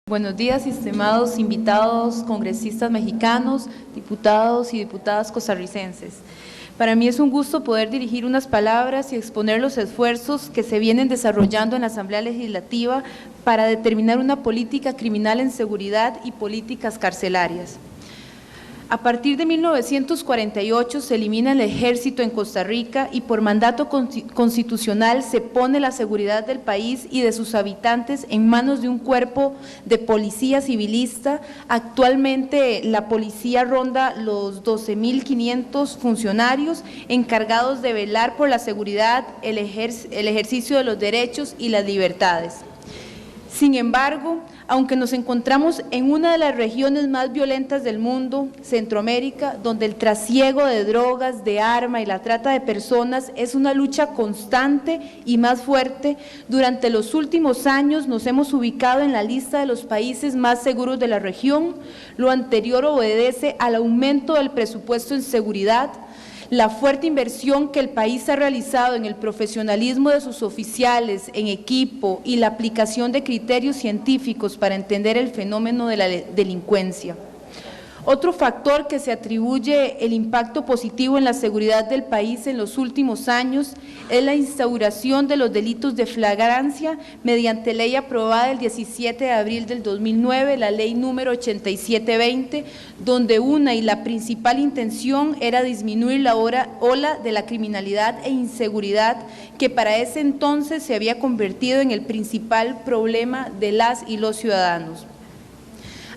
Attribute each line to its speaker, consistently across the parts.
Speaker 1: Buenos días, estimados invitados, congresistas mexicanos, diputados y diputadas costarricenses. Para mí es un gusto poder dirigir unas palabras y exponer los esfuerzos que se vienen desarrollando en la Asamblea Legislativa para determinar una política criminal en seguridad y políticas carcelarias. A partir de 1948 se elimina el ejército en Costa Rica y por mandato constitucional se pone la seguridad del país y de sus habitantes en manos de un cuerpo de policía civilista. Actualmente la policía ronda los 12.500 funcionarios encargados de velar por la seguridad, el ejercicio de los derechos y las libertades. Sin embargo, aunque nos encontramos en una de las regiones más violentas del mundo, Centroamérica, donde el trasiego de drogas, de armas y la trata de personas es una lucha constante y más fuerte, durante los últimos años nos hemos ubicado en la lista de los países más seguros de la región. Lo anterior obedece al aumento del presupuesto en seguridad, la fuerte inversión que el país ha realizado en el profesionalismo de sus oficiales, en equipo y la aplicación de criterios científicos para entender el fenómeno de la delincuencia. Otro factor que se atribuye el impacto positivo en la seguridad del país en los últimos años es la instauración de los delitos de flagrancia mediante ley aprobada el 17 de abril del 2009, la ley número 8720, donde una y la principal intención era disminuir la ola de la criminalidad e inseguridad que para ese entonces se había convertido en el principal problema de las y los ciudadanos.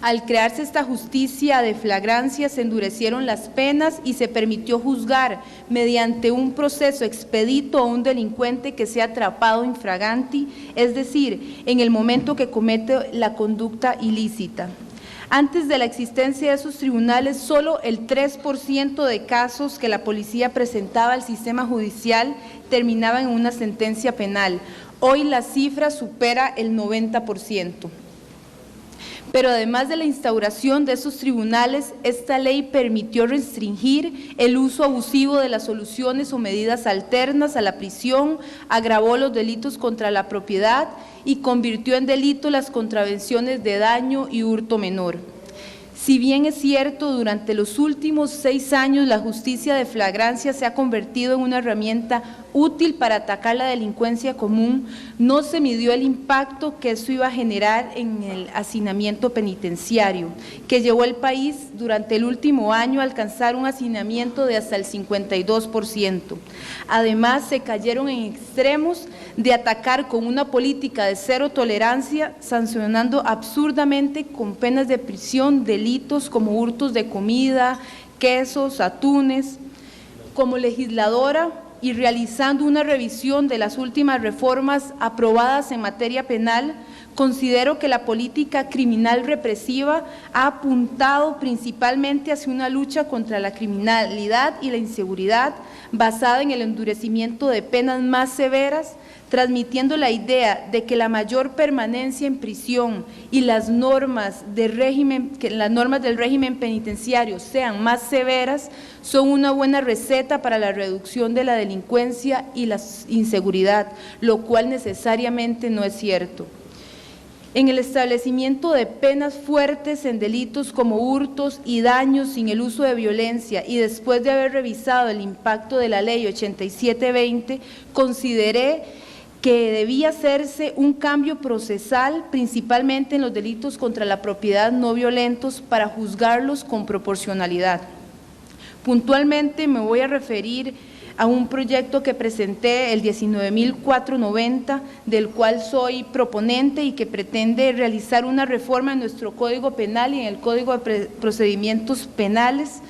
Speaker 1: Al crearse esta justicia de flagrancia, se endurecieron las penas y se permitió juzgar mediante un proceso expedito a un delincuente que sea atrapado infraganti, es decir, en el momento que comete la conducta ilícita. Antes de la existencia de esos tribunales, solo el 3% de casos que la policía presentaba al sistema judicial terminaban en una sentencia penal. Hoy la cifra supera el 90%. Pero además de la instauración de esos tribunales, esta ley permitió restringir el uso abusivo de las soluciones o medidas alternas a la prisión, agravó los delitos contra la propiedad y convirtió en delito las contravenciones de daño y hurto menor. Si bien es cierto, durante los últimos 6 años la justicia de flagrancia se ha convertido en una herramienta útil para atacar la delincuencia común, no se midió el impacto que eso iba a generar en el hacinamiento penitenciario, que llevó al país durante el último año a alcanzar un hacinamiento de hasta el 52%. Además, se cayeron en extremos de atacar con una política de cero tolerancia, sancionando absurdamente con penas de prisión delitos como hurtos de comida, quesos, atunes. Como legisladora y realizando una revisión de las últimas reformas aprobadas en materia penal, considero que la política criminal represiva ha apuntado principalmente hacia una lucha contra la criminalidad y la inseguridad basada en el endurecimiento de penas más severas, transmitiendo la idea de que la mayor permanencia en prisión y las normas del régimen penitenciario sean más severas son una buena receta para la reducción de la delincuencia y la inseguridad, lo cual necesariamente no es cierto. En el establecimiento de penas fuertes en delitos como hurtos y daños sin el uso de violencia y después de haber revisado el impacto de la ley 8720, consideré que debía hacerse un cambio procesal, principalmente en los delitos contra la propiedad no violentos, para juzgarlos con proporcionalidad. Puntualmente me voy a referir a un proyecto que presenté, el 19.490, del cual soy proponente y que pretende realizar una reforma en nuestro Código Penal y en el Código de Procedimientos Penales,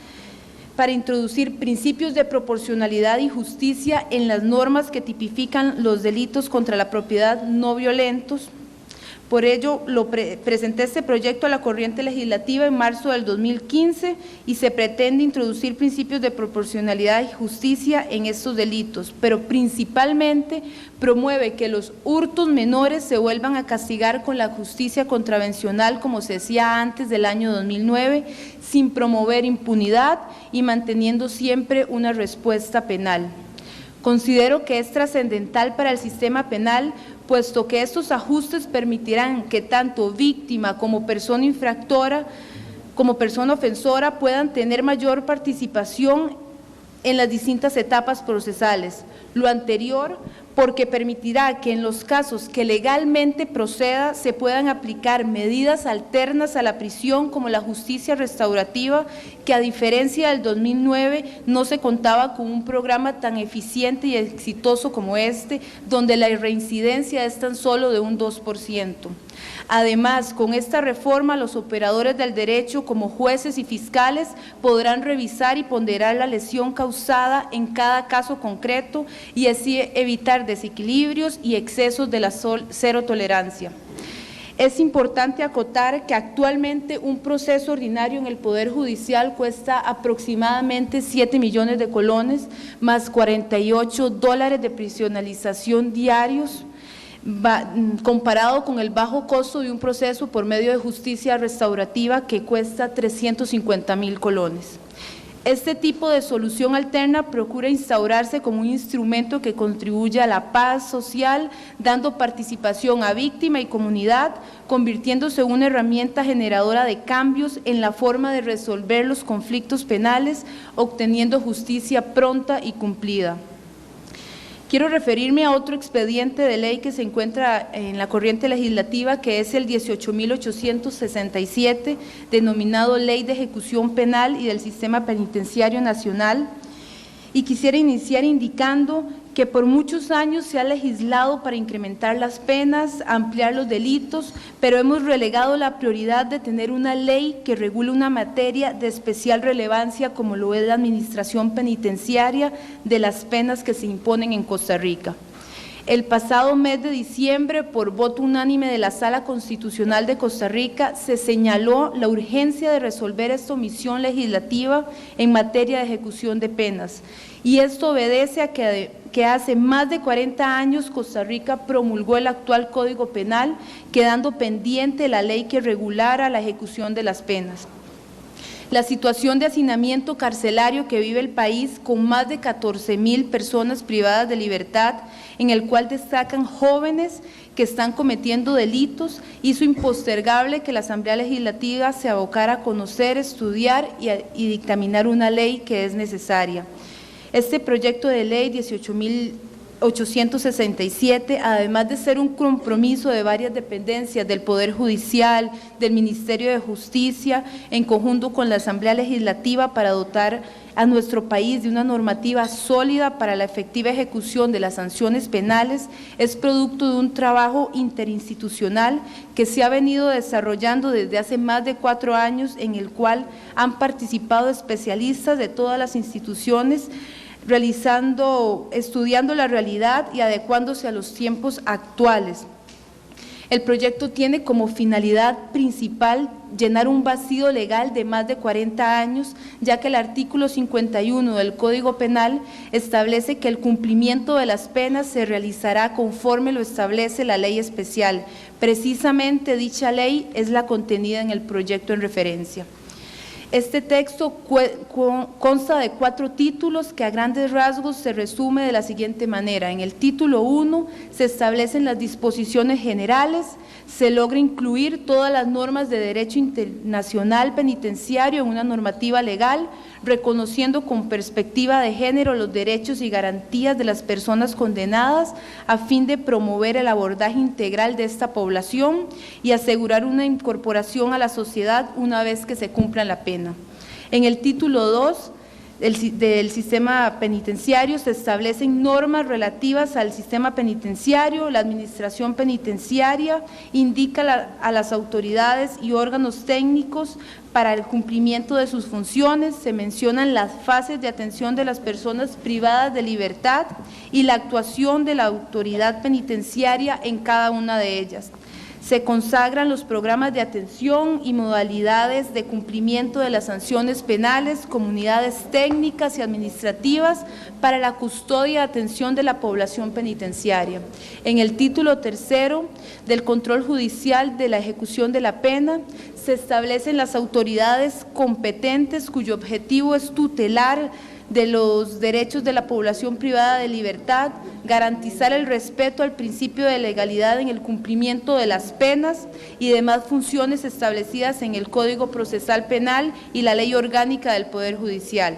Speaker 1: para introducir principios de proporcionalidad y justicia en las normas que tipifican los delitos contra la propiedad no violentos. Por ello, presenté este proyecto a la corriente legislativa en marzo del 2015 y se pretende introducir principios de proporcionalidad y justicia en estos delitos, pero principalmente promueve que los hurtos menores se vuelvan a castigar con la justicia contravencional como se hacía antes del año 2009, sin promover impunidad y manteniendo siempre una respuesta penal. Considero que es trascendental para el sistema penal, puesto que estos ajustes permitirán que tanto víctima como persona infractora, como persona ofensora, puedan tener mayor participación en las distintas etapas procesales. Lo anterior porque permitirá que en los casos que legalmente proceda se puedan aplicar medidas alternas a la prisión como la justicia restaurativa, que a diferencia del 2009 no se contaba con un programa tan eficiente y exitoso como este, donde la reincidencia es tan solo de un 2%. Además, con esta reforma, los operadores del derecho, como jueces y fiscales, podrán revisar y ponderar la lesión causada en cada caso concreto y así evitar desequilibrios y excesos de la cero tolerancia. Es importante acotar que actualmente un proceso ordinario en el Poder Judicial cuesta aproximadamente 7 millones de colones, más $48 de prisionalización diarios, comparado con el bajo costo de un proceso por medio de justicia restaurativa que cuesta 350.000 colones. Este tipo de solución alterna procura instaurarse como un instrumento que contribuya a la paz social, dando participación a víctima y comunidad, convirtiéndose en una herramienta generadora de cambios en la forma de resolver los conflictos penales, obteniendo justicia pronta y cumplida. Quiero referirme a otro expediente de ley que se encuentra en la corriente legislativa, que es el 18.867, denominado Ley de Ejecución Penal y del Sistema Penitenciario Nacional. Y quisiera iniciar indicando que por muchos años se ha legislado para incrementar las penas, ampliar los delitos, pero hemos relegado la prioridad de tener una ley que regule una materia de especial relevancia como lo es la administración penitenciaria de las penas que se imponen en Costa Rica. El pasado mes de diciembre, por voto unánime de la Sala Constitucional de Costa Rica, se señaló la urgencia de resolver esta omisión legislativa en materia de ejecución de penas. Y esto obedece a que hace más de 40 años Costa Rica promulgó el actual Código Penal, quedando pendiente la ley que regulara la ejecución de las penas. La situación de hacinamiento carcelario que vive el país, con más de 14.000 personas privadas de libertad, en el cual destacan jóvenes que están cometiendo delitos, hizo impostergable que la Asamblea Legislativa se abocara a conocer, estudiar y dictaminar una ley que es necesaria. Este proyecto de ley 18.867, además de ser un compromiso de varias dependencias del Poder Judicial, del Ministerio de Justicia, en conjunto con la Asamblea Legislativa para dotar a nuestro país de una normativa sólida para la efectiva ejecución de las sanciones penales, es producto de un trabajo interinstitucional que se ha venido desarrollando desde hace más de 4 años, en el cual han participado especialistas de todas las instituciones, estudiando la realidad y adecuándose a los tiempos actuales. El proyecto tiene como finalidad principal llenar un vacío legal de más de 40 años, ya que el artículo 51 del Código Penal establece que el cumplimiento de las penas se realizará conforme lo establece la ley especial. Precisamente dicha ley es la contenida en el proyecto en referencia. Este texto consta de 4 títulos que a grandes rasgos se resume de la siguiente manera. En el título 1 se establecen las disposiciones generales, se logra incluir todas las normas de derecho internacional penitenciario en una normativa legal, reconociendo con perspectiva de género los derechos y garantías de las personas condenadas a fin de promover el abordaje integral de esta población y asegurar una incorporación a la sociedad una vez que se cumpla la pena. En el título 2 del sistema penitenciario se establecen normas relativas al sistema penitenciario, la administración penitenciaria, indica a las autoridades y órganos técnicos para el cumplimiento de sus funciones, se mencionan las fases de atención de las personas privadas de libertad y la actuación de la autoridad penitenciaria en cada una de ellas. Se consagran los programas de atención y modalidades de cumplimiento de las sanciones penales, comunidades técnicas y administrativas para la custodia y atención de la población penitenciaria. En el título 3 del control judicial de la ejecución de la pena, se establecen las autoridades competentes cuyo objetivo es tutelar de los derechos de la población privada de libertad, garantizar el respeto al principio de legalidad en el cumplimiento de las penas y demás funciones establecidas en el Código Procesal Penal y la Ley Orgánica del Poder Judicial.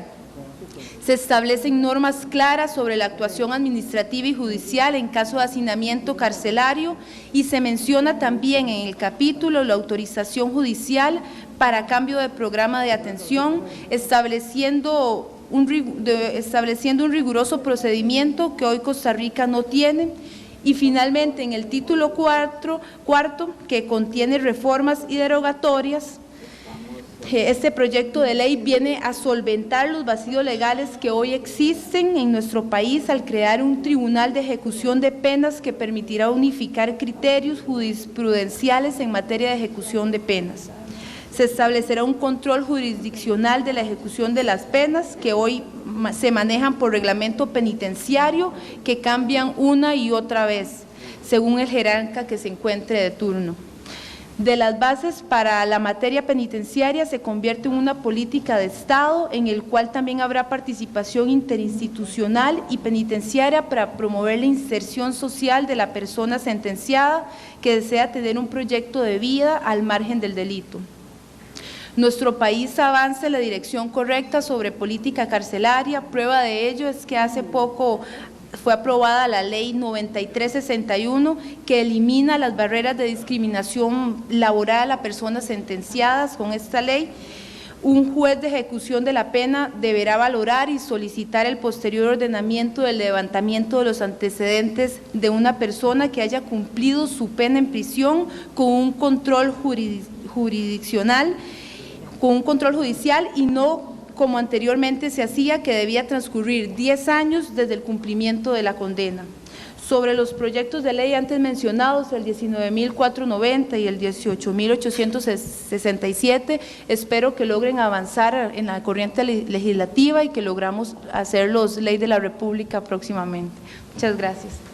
Speaker 1: Se establecen normas claras sobre la actuación administrativa y judicial en caso de hacinamiento carcelario y se menciona también en el capítulo la autorización judicial para cambio de programa de atención, estableciendo un riguroso procedimiento que hoy Costa Rica no tiene. Y finalmente, en el título cuarto, que contiene reformas y derogatorias, este proyecto de ley viene a solventar los vacíos legales que hoy existen en nuestro país al crear un tribunal de ejecución de penas que permitirá unificar criterios jurisprudenciales en materia de ejecución de penas. Se establecerá un control jurisdiccional de la ejecución de las penas que hoy se manejan por reglamento penitenciario, que cambian una y otra vez, según el jerarca que se encuentre de turno. De las bases para la materia penitenciaria se convierte en una política de Estado en el cual también habrá participación interinstitucional y penitenciaria para promover la inserción social de la persona sentenciada que desea tener un proyecto de vida al margen del delito. Nuestro país avanza en la dirección correcta sobre política carcelaria. Prueba de ello es que hace poco fue aprobada la Ley 9361 que elimina las barreras de discriminación laboral a personas sentenciadas. Con esta ley, un juez de ejecución de la pena deberá valorar y solicitar el posterior ordenamiento del levantamiento de los antecedentes de una persona que haya cumplido su pena en prisión con un control jurisdiccional, con un control judicial y no como anteriormente se hacía, que debía transcurrir 10 años desde el cumplimiento de la condena. Sobre los proyectos de ley antes mencionados, el 19.490 y el 18.867, espero que logren avanzar en la corriente legislativa y que logramos hacerlos ley de la República próximamente. Muchas gracias.